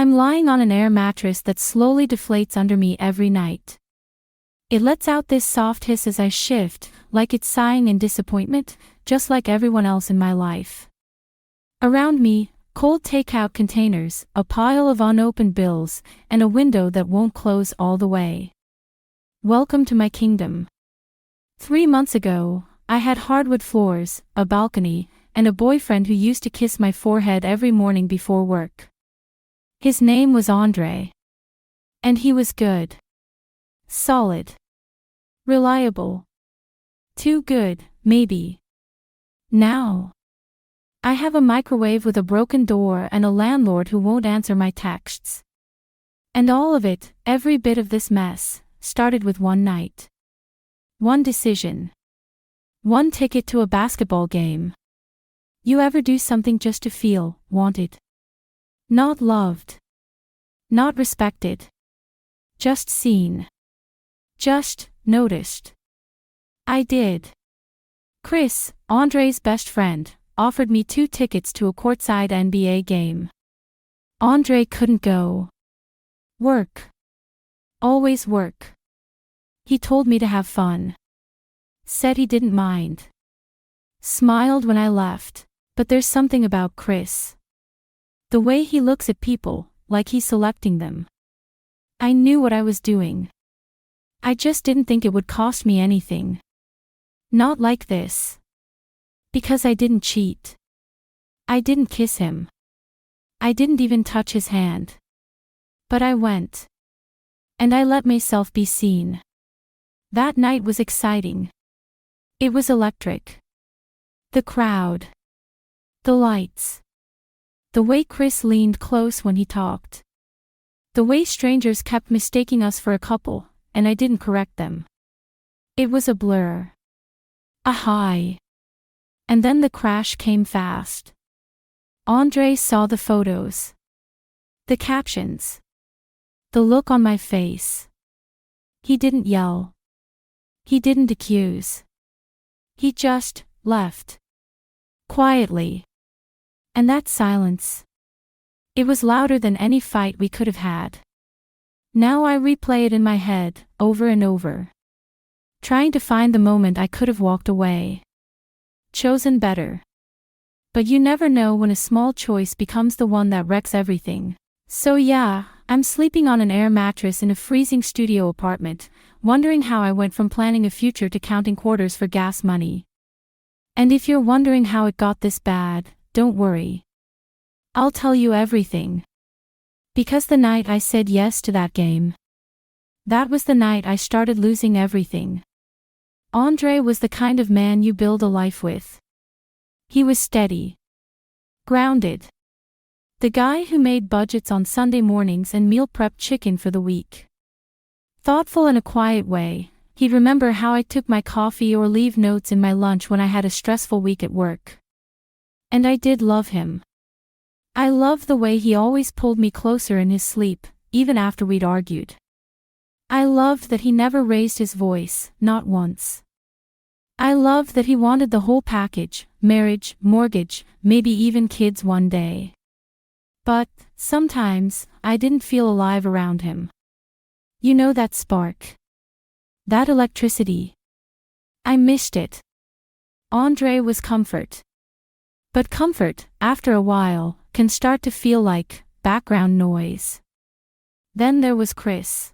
I'm lying on an air mattress that slowly deflates under me every night. It lets out this soft hiss as I shift, like it's sighing in disappointment, just like everyone else in my life. Around me, cold takeout containers, a pile of unopened bills, and a window that won't close all the way. Welcome to my kingdom. 3 months ago, I had hardwood floors, a balcony, and a boyfriend who used to kiss my forehead every morning before work. His name was Andre. And he was good. Solid. Reliable. Too good, maybe. Now, I have a microwave with a broken door and a landlord who won't answer my texts. And all of it, every bit of this mess, started with one night. One decision. One ticket to a basketball game. You ever do something just to feel wanted? Not loved. Not respected. Just seen. Just noticed. I did. Chris, Andre's best friend, offered me 2 tickets to a courtside NBA game. Andre couldn't go. Work. Always work. He told me to have fun. Said he didn't mind. Smiled when I left, but there's something about Chris. The way he looks at people, like he's selecting them. I knew what I was doing. I just didn't think it would cost me anything. Not like this. Because I didn't cheat. I didn't kiss him. I didn't even touch his hand. But I went. And I let myself be seen. That night was exciting. It was electric. The crowd. The lights. The way Chris leaned close when he talked. The way strangers kept mistaking us for a couple, and I didn't correct them. It was a blur. A high. And then the crash came fast. Andre saw the photos. The captions. The look on my face. He didn't yell. He didn't accuse. He just left. Quietly. And that silence. It was louder than any fight we could have had. Now I replay it in my head, over and over. Trying to find the moment I could have walked away. Chosen better. But you never know when a small choice becomes the one that wrecks everything. So yeah, I'm sleeping on an air mattress in a freezing studio apartment, wondering how I went from planning a future to counting quarters for gas money. And if you're wondering how it got this bad, don't worry. I'll tell you everything. Because the night I said yes to that game, that was the night I started losing everything. Andre was the kind of man you build a life with. He was steady. Grounded. The guy who made budgets on Sunday mornings and meal prepped chicken for the week. Thoughtful in a quiet way, he'd remember how I took my coffee or leave notes in my lunch when I had a stressful week at work. And I did love him. I loved the way he always pulled me closer in his sleep, even after we'd argued. I loved that he never raised his voice, not once. I loved that he wanted the whole package, marriage, mortgage, maybe even kids one day. But, sometimes, I didn't feel alive around him. You know that spark. That electricity. I missed it. Andre was comfort. But comfort, after a while, can start to feel like background noise. Then there was Chris.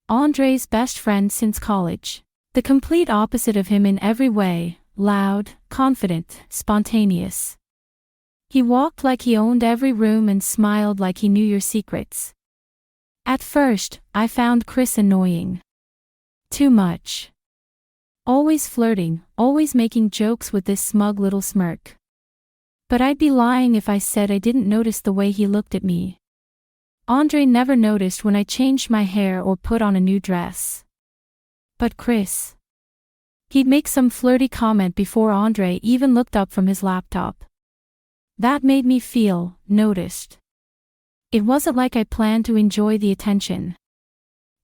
Andre's best friend since college. The complete opposite of him in every way, loud, confident, spontaneous. He walked like he owned every room and smiled like he knew your secrets. At first, I found Chris annoying. Too much. Always flirting, always making jokes with this smug little smirk. But I'd be lying if I said I didn't notice the way he looked at me. Andre never noticed when I changed my hair or put on a new dress. But Chris. He'd make some flirty comment before Andre even looked up from his laptop. That made me feel noticed. It wasn't like I planned to enjoy the attention.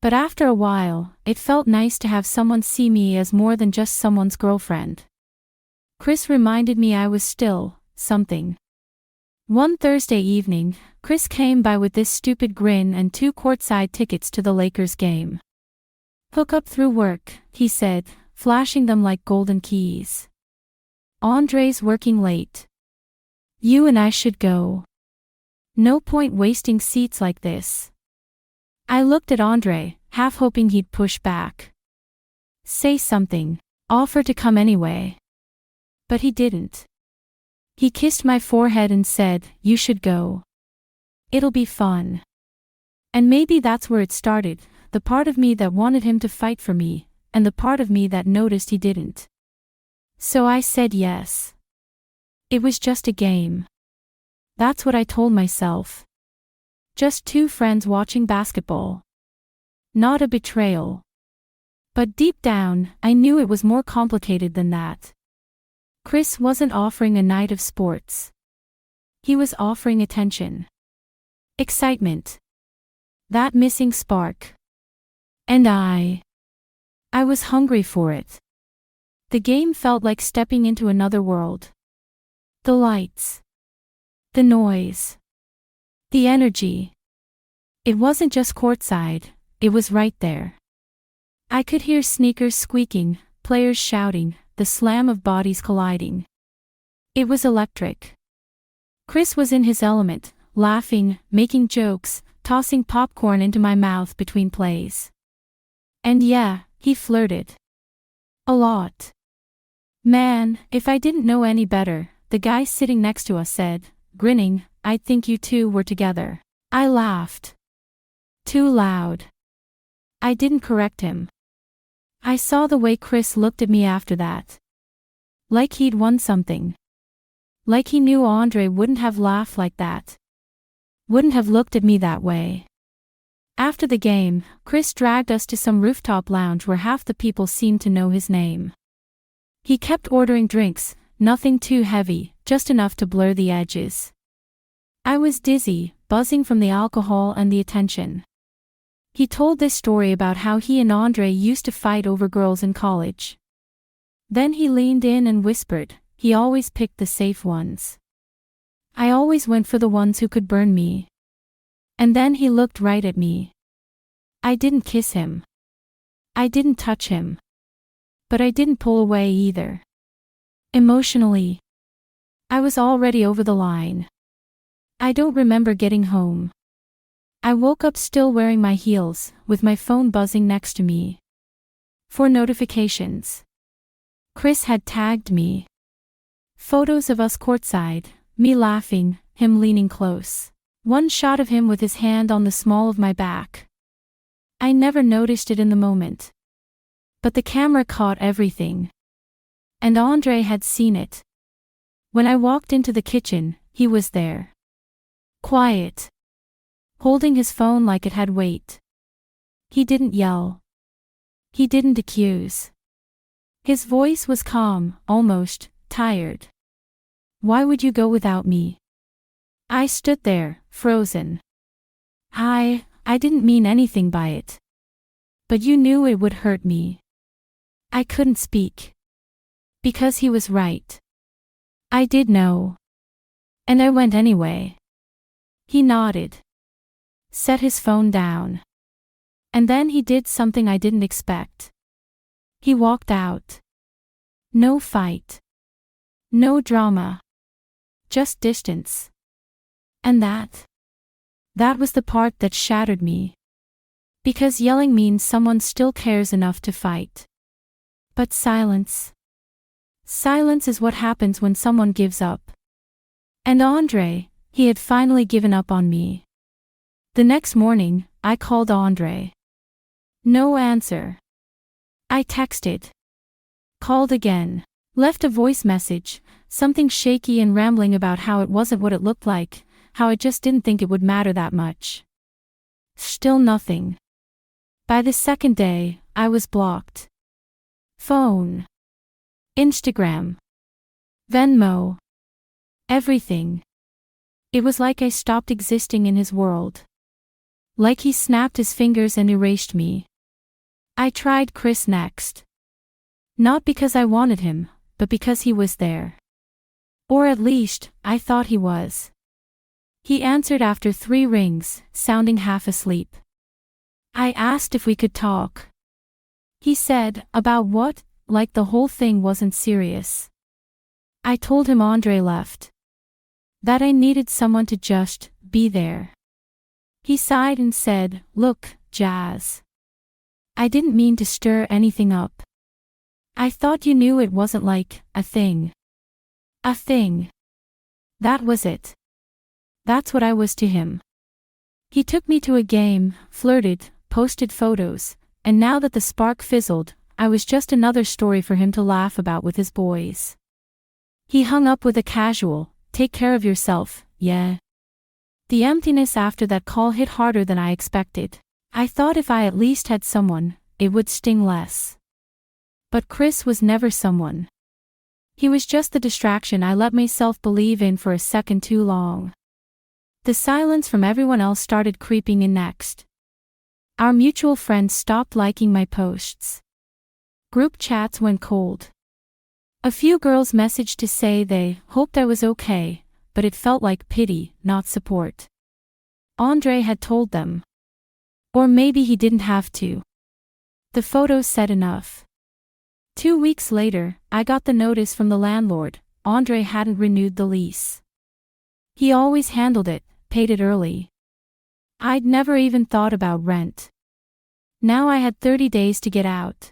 But after a while, it felt nice to have someone see me as more than just someone's girlfriend. Chris reminded me I was still something. One Thursday evening, Chris came by with this stupid grin and 2 courtside tickets to the Lakers game. "Hook up through work," he said, flashing them like golden keys. "Andre's working late. You and I should go. No point wasting seats like this." I looked at Andre, half hoping he'd push back. Say something. Offer to come anyway. But he didn't. He kissed my forehead and said, "You should go. It'll be fun." And maybe that's where it started, the part of me that wanted him to fight for me, and the part of me that noticed he didn't. So I said yes. It was just a game. That's what I told myself. Just 2 friends watching basketball. Not a betrayal. But deep down, I knew it was more complicated than that. Chris wasn't offering a night of sports. He was offering attention. Excitement. That missing spark. And I was hungry for it. The game felt like stepping into another world. The lights. The noise. The energy. It wasn't just courtside, it was right there. I could hear sneakers squeaking, players shouting, the slam of bodies colliding. It was electric. Chris was in his element, laughing, making jokes, tossing popcorn into my mouth between plays. And yeah, he flirted. A lot. Man, if I didn't know any better, the guy sitting next to us said, grinning, "I'd think you 2 were together." I laughed. Too loud. I didn't correct him. I saw the way Chris looked at me after that. Like he'd won something. Like he knew Andre wouldn't have laughed like that. Wouldn't have looked at me that way. After the game, Chris dragged us to some rooftop lounge where half the people seemed to know his name. He kept ordering drinks, nothing too heavy, just enough to blur the edges. I was dizzy, buzzing from the alcohol and the attention. He told this story about how he and Andre used to fight over girls in college. Then he leaned in and whispered, he always picked the safe ones. I always went for the ones who could burn me. And then he looked right at me. I didn't kiss him. I didn't touch him. But I didn't pull away either. Emotionally, I was already over the line. I don't remember getting home. I woke up still wearing my heels, with my phone buzzing next to me. 4 notifications. Chris had tagged me. Photos of us courtside, me laughing, him leaning close. One shot of him with his hand on the small of my back. I never noticed it in the moment. But the camera caught everything. And Andre had seen it. When I walked into the kitchen, he was there. Quiet. Holding his phone like it had weight. He didn't yell. He didn't accuse. His voice was calm, almost tired. "Why would you go without me?" I stood there, frozen. I didn't mean anything by it. But you knew it would hurt me. I couldn't speak. Because he was right. I did know. And I went anyway. He nodded. Set his phone down. And then he did something I didn't expect. He walked out. No fight. No drama. Just distance. And that was the part that shattered me. Because yelling means someone still cares enough to fight. But silence. Silence is what happens when someone gives up. And Andre, he had finally given up on me. The next morning, I called Andre. No answer. I texted. Called again. Left a voice message, something shaky and rambling about how it wasn't what it looked like, how I just didn't think it would matter that much. Still nothing. By the second day, I was blocked. Phone. Instagram. Venmo. Everything. It was like I stopped existing in his world. Like he snapped his fingers and erased me. I tried Chris next. Not because I wanted him, but because he was there. Or at least, I thought he was. He answered after 3 rings, sounding half asleep. I asked if we could talk. He said, about what, like the whole thing wasn't serious. I told him Andre left. That I needed someone to just be there. He sighed and said, look, Jazz. I didn't mean to stir anything up. I thought you knew it wasn't like a thing. A thing. That was it. That's what I was to him. He took me to a game, flirted, posted photos, and now that the spark fizzled, I was just another story for him to laugh about with his boys. He hung up with a casual, take care of yourself, yeah. The emptiness after that call hit harder than I expected. I thought if I at least had someone, it would sting less. But Chris was never someone. He was just the distraction I let myself believe in for a second too long. The silence from everyone else started creeping in next. Our mutual friends stopped liking my posts. Group chats went cold. A few girls messaged to say they hoped I was okay, but it felt like pity, not support. Andre had told them. Or maybe he didn't have to. The photos said enough. 2 weeks later, I got the notice from the landlord. Andre hadn't renewed the lease. He always handled it, paid it early. I'd never even thought about rent. Now I had 30 days to get out.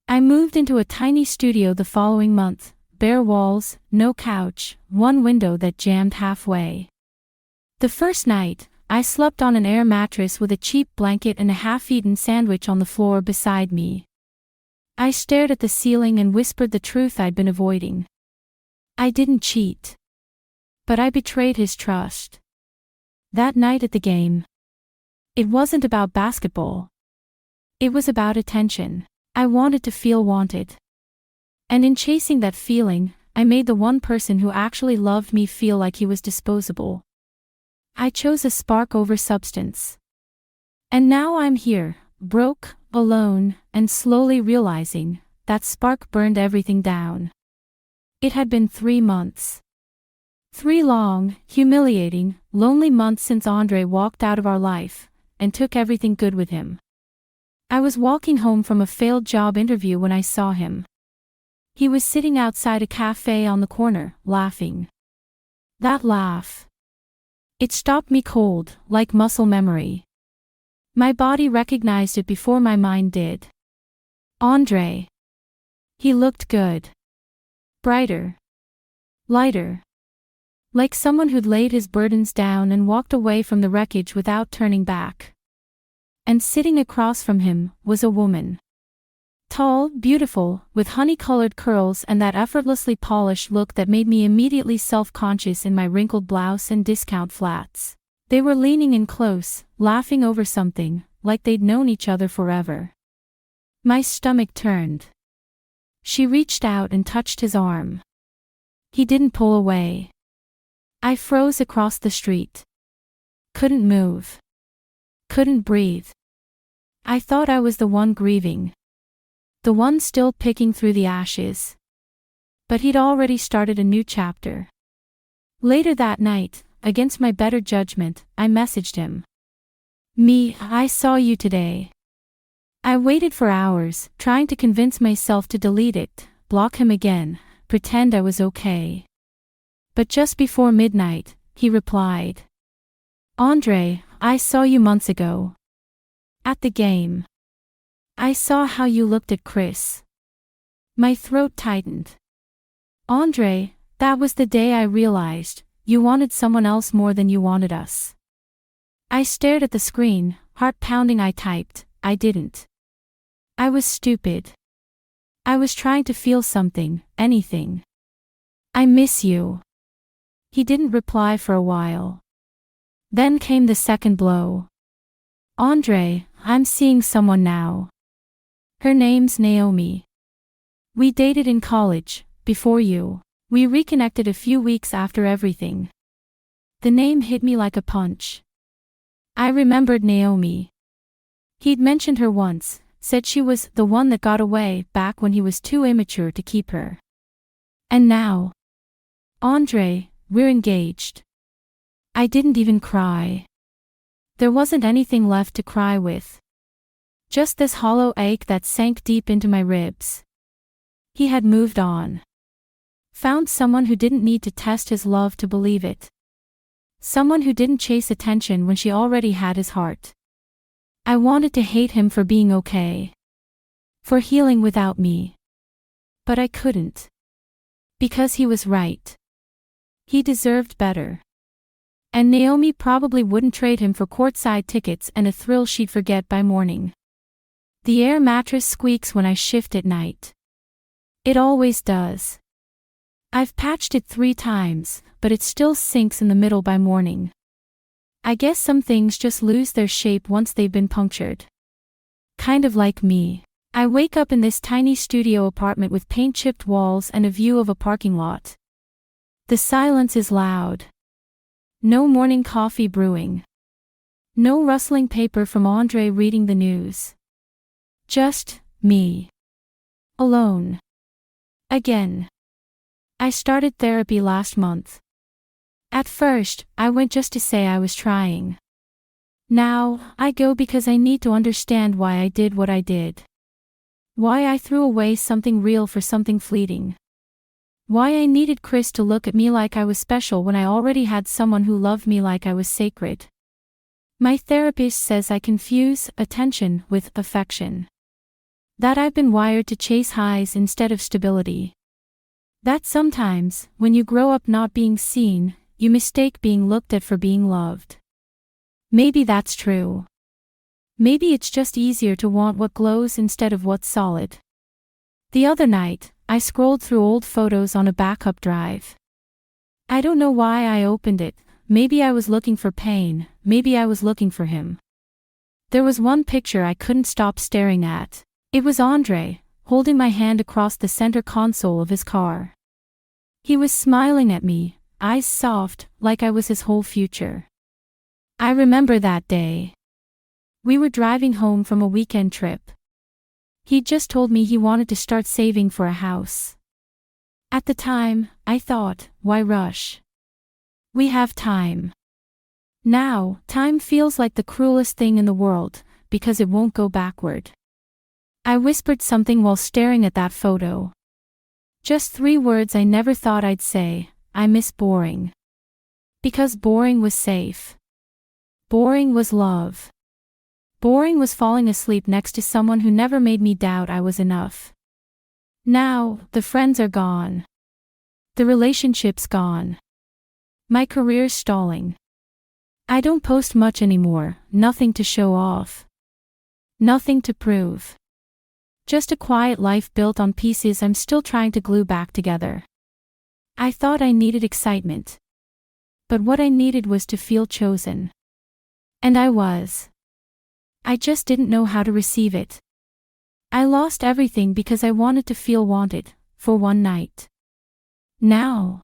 I moved into a tiny studio the following month, bare walls, no couch, one window that jammed halfway. The first night, I slept on an air mattress with a cheap blanket and a half-eaten sandwich on the floor beside me. I stared at the ceiling and whispered the truth I'd been avoiding. I didn't cheat. But I betrayed his trust. That night at the game. It wasn't about basketball. It was about attention. I wanted to feel wanted. And in chasing that feeling, I made the one person who actually loved me feel like he was disposable. I chose a spark over substance. And now I'm here, broke, alone, and slowly realizing that spark burned everything down. It had been 3 months. 3 long, humiliating, lonely months since Andre walked out of our life, and took everything good with him. I was walking home from a failed job interview when I saw him. He was sitting outside a cafe on the corner, laughing. That laugh. It stopped me cold, like muscle memory. My body recognized it before my mind did. Andre. He looked good. Brighter. Lighter. Like someone who'd laid his burdens down and walked away from the wreckage without turning back. And sitting across from him was a woman. Tall, beautiful, with honey-colored curls and that effortlessly polished look that made me immediately self-conscious in my wrinkled blouse and discount flats. They were leaning in close, laughing over something, like they'd known each other forever. My stomach turned. She reached out and touched his arm. He didn't pull away. I froze across the street. Couldn't move. Couldn't breathe. I thought I was the one grieving. The one still picking through the ashes. But he'd already started a new chapter. Later that night, against my better judgment, I messaged him. I saw you today. I waited for hours, trying to convince myself to delete it, block him again, pretend I was okay. But just before midnight, he replied. Andre, I saw you months ago. At the game. I saw how you looked at Chris. My throat tightened. Andre, that was the day I realized, you wanted someone else more than you wanted us. I stared at the screen, heart pounding. I typed, I didn't. I was stupid. I was trying to feel something, anything. I miss you. He didn't reply for a while. Then came the second blow. Andre, I'm seeing someone now. Her name's Naomi. We dated in college, before you. We reconnected a few weeks after everything. The name hit me like a punch. I remembered Naomi. He'd mentioned her once, said she was the one that got away back when he was too immature to keep her. And now. Andre, we're engaged. I didn't even cry. There wasn't anything left to cry with. Just this hollow ache that sank deep into my ribs. He had moved on. Found someone who didn't need to test his love to believe it. Someone who didn't chase attention when she already had his heart. I wanted to hate him for being okay. For healing without me. But I couldn't. Because he was right. He deserved better. And Naomi probably wouldn't trade him for courtside tickets and a thrill she'd forget by morning. The air mattress squeaks when I shift at night. It always does. I've patched it 3 times, but it still sinks in the middle by morning. I guess some things just lose their shape once they've been punctured. Kind of like me. I wake up in this tiny studio apartment with paint-chipped walls and a view of a parking lot. The silence is loud. No morning coffee brewing. No rustling paper from Andre reading the news. Just me. Alone. Again. I started therapy last month. At first, I went just to say I was trying. Now, I go because I need to understand why I did what I did. Why I threw away something real for something fleeting. Why I needed Chris to look at me like I was special when I already had someone who loved me like I was sacred. My therapist says I confuse attention with affection. That I've been wired to chase highs instead of stability. That sometimes, when you grow up not being seen, you mistake being looked at for being loved. Maybe that's true. Maybe it's just easier to want what glows instead of what's solid. The other night, I scrolled through old photos on a backup drive. I don't know why I opened it. Maybe I was looking for pain, maybe I was looking for him. There was one picture I couldn't stop staring at. It was Andre, holding my hand across the center console of his car. He was smiling at me, eyes soft, like I was his whole future. I remember that day. We were driving home from a weekend trip. He'd just told me he wanted to start saving for a house. At the time, I thought, why rush? We have time. Now, time feels like the cruelest thing in the world, because it won't go backward. I whispered something while staring at that photo. Just 3 words I never thought I'd say. I miss boring. Because boring was safe. Boring was love. Boring was falling asleep next to someone who never made me doubt I was enough. Now, the friends are gone. The relationship's gone. My career's stalling. I don't post much anymore, nothing to show off. Nothing to prove. Just a quiet life built on pieces I'm still trying to glue back together. I thought I needed excitement. But what I needed was to feel chosen. And I was. I just didn't know how to receive it. I lost everything because I wanted to feel wanted, for one night. Now,